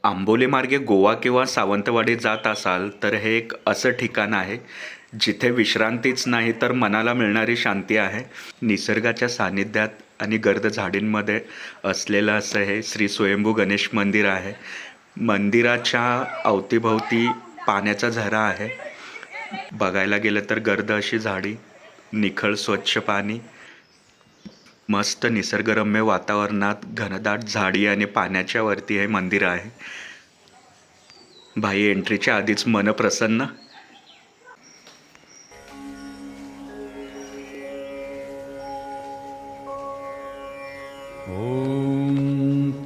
आंबोली मार्गे गोवा किंवा सावंतवाडी जात असाल तर हे एक असं ठिकाण आहे जिथे विश्रांतीच नाही तर मनाला मिळणारी शांती आहे. निसर्गाच्या सानिध्यात आणि गर्द झाडींमध्ये असलेलं असं हे श्री स्वयंभू गणेश मंदिर आहे. मंदिराच्या अवतीभवती पाण्याचा झरा आहे. बघायला गेलं तर गर्द अशी झाडी, निखळ स्वच्छ पाणी, मस्त निसर्गरम्य वातावरणात घनदाट झाडी आणि पाण्याच्या वरती हे मंदिर आहे. भाई एंट्रीच्या आधीच मन प्रसन्न. ओंकार